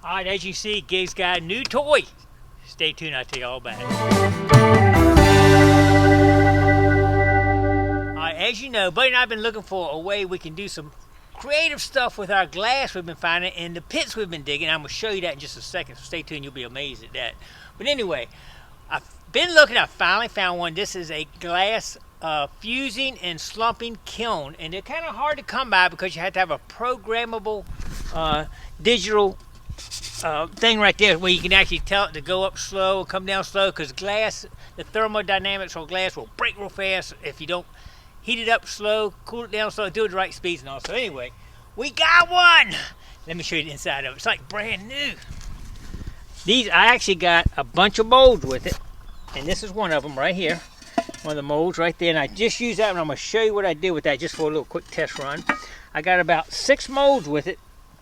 Alright, as you see, Gig's got a new toy. Stay tuned, I'll tell you all about it. Alright, as you know, Buddy and I have been looking for a way we can do some creative stuff with our glass we've been finding in the pits we've been digging. I'm going to show you that in just a second, so stay tuned, you'll be amazed at that. But anyway, I've been looking, I finally found one. This is a glass fusing and slumping kiln, and they're kind of hard to come by because you have to have a programmable digital thing right there where you can actually tell it to go up slow or come down slow, because glass, the thermodynamics on glass will break real fast if you don't heat it up slow, cool it down slow, do it at the right speeds and all. So anyway, we got one. Let me show you the inside of it. It's like brand new. These, I actually got a bunch of molds with it, and this is one of them right here. One of the molds right there, and I just used that one. I'm going to show you what I did with that just for a little quick test run. I got about 6 molds with it.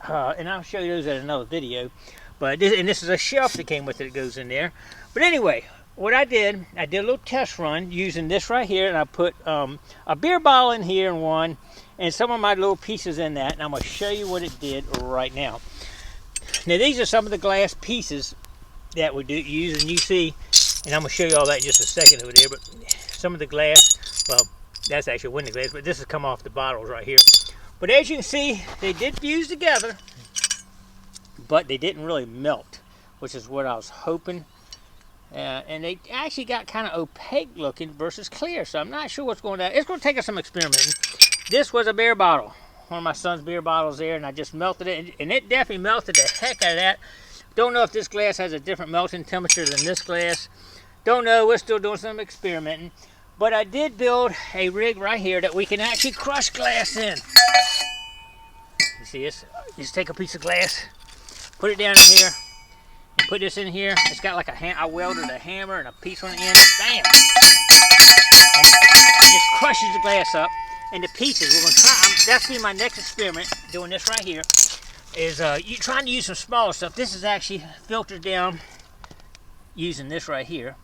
And I'll show you those in another video. But this is a shelf that came with it that goes in there. But anyway, what I did a little test run using this right here, and I put a beer bottle in here in one, and some of my little pieces in that, and I'm going to show you what it did right now. Now these are some of the glass pieces that we use, and you see, and I'm going to show you all that in just a second over there, but some of the glass, well, that's actually window glass, but this has come off the bottles right here. But as you can see, they did fuse together, but they didn't really melt, which is what I was hoping. And they actually got kind of opaque looking versus clear, so I'm not sure what's going on. It's going to take us some experimenting. This was a beer bottle, one of my son's beer bottles there, and I just melted it, and it definitely melted the heck out of that. Don't know if this glass has a different melting temperature than this glass. Don't know, we're still doing some experimenting. But I did build a rig right here that we can actually crush glass in. You see this? You just take a piece of glass, put it down in here, and put this in here. It's got like I welded a hammer and a piece on the end. Bam! And it just crushes the glass up into pieces. We're going to try, that's be my next experiment, doing this right here, is you trying to use some smaller stuff. This is actually filtered down using this right here.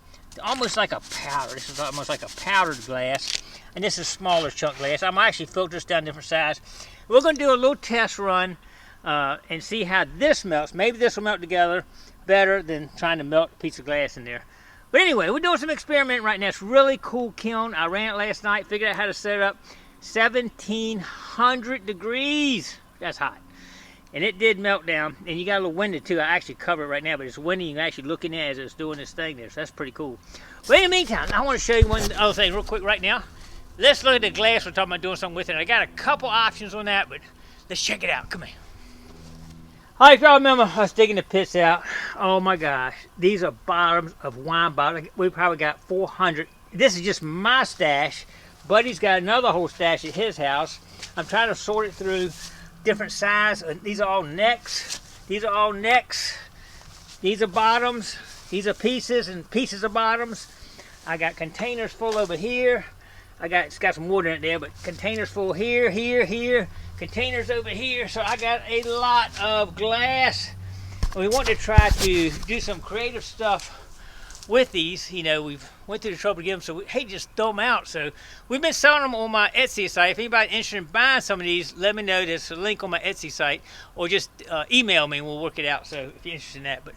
Almost like a powder. This is almost like a powdered glass, and this is smaller chunk glass. I'm actually filtered this down different size. We're going to do a little test run and see how this melts. Maybe this will melt together better than trying to melt a piece of glass in there. But anyway, we're doing some experimenting right now. It's really cool kiln. I ran it last night, figured out how to set it up. 1700 degrees. That's hot. And it did melt down, and you got a little window too. I actually cover it right now, but it's windy. You can actually look in there as it's doing this thing there, so that's pretty cool. But in the meantime, I want to show you one other thing real quick right now. Let's look at the glass we're talking about doing something with it. I got a couple options on that, but let's check it out. Come here. All right, if y'all remember us digging the pits out, oh my gosh, these are bottoms of wine bottles. We probably got 400. This is just my stash. Buddy's got another whole stash at his house. I'm trying to sort it through different size. These are all necks. These are all necks. These are bottoms. These are pieces and pieces of bottoms. I got containers full over here. It's got some wood in it there, but containers full here, here, here. Containers over here. So I got a lot of glass. We want to try to do some creative stuff with these. You know, we've went through the trouble to get them, so we hate to just throw them out. So we've been selling them on my Etsy site. If anybody's interested in buying some of these, let me know. There's a link on my Etsy site, or just email me and we'll work it out. So if you're interested in that. But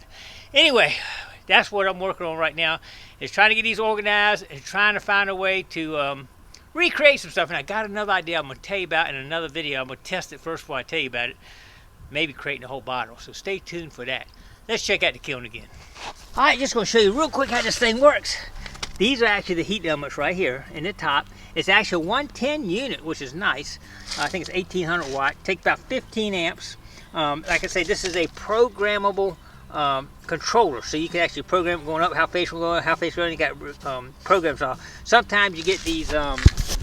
anyway, that's what I'm working on right now, is trying to get these organized and trying to find a way to recreate some stuff. And I got another idea I'm going to tell you about in another video. I'm going to test it first before I tell you about it. Maybe creating a whole bottle. So stay tuned for that. Let's check out the kiln again. All right, just going to show you real quick how this thing works. These are actually the heat elements right here in the top. It's actually a 110 unit, which is nice. I think it's 1800 watt. Takes about 15 amps. Like I say, this is a programmable controller, so you can actually program it going up, how fast we're going, how fast we're going. You got programs off. Sometimes you get these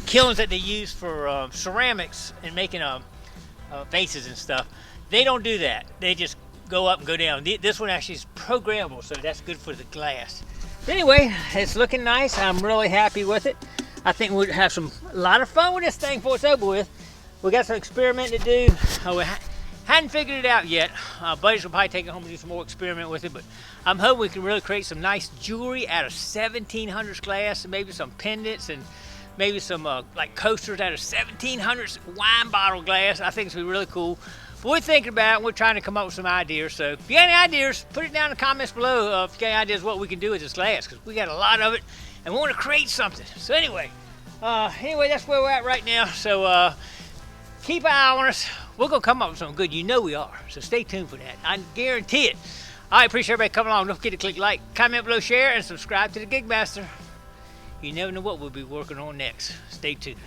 kilns that they use for ceramics and making vases and stuff. They don't do that. They just go up and go down. This one actually is programmable, so that's good for the glass. Anyway, it's looking nice. I'm really happy with it. I think we'll have a lot of fun with this thing before it's over with. We got some experimenting to do. We hadn't figured it out yet. Buddies will probably take it home and do some more experiment with it, but I'm hoping we can really create some nice jewelry out of 1700s glass, and maybe some pendants and maybe some like coasters out of 1700s wine bottle glass. I think it's gonna be really cool. But we're thinking about it. We're trying to come up with some ideas. So if you got any ideas, put it down in the comments below. If you got any ideas what we can do with this glass, because we got a lot of it and we want to create something. So anyway, that's where we're at right now. So keep an eye on us. We're going to come up with something good. You know we are. So stay tuned for that. I guarantee it. I appreciate everybody coming along. Don't forget to click like, comment below, share, and subscribe to the Gigmaster. You never know what we'll be working on next. Stay tuned.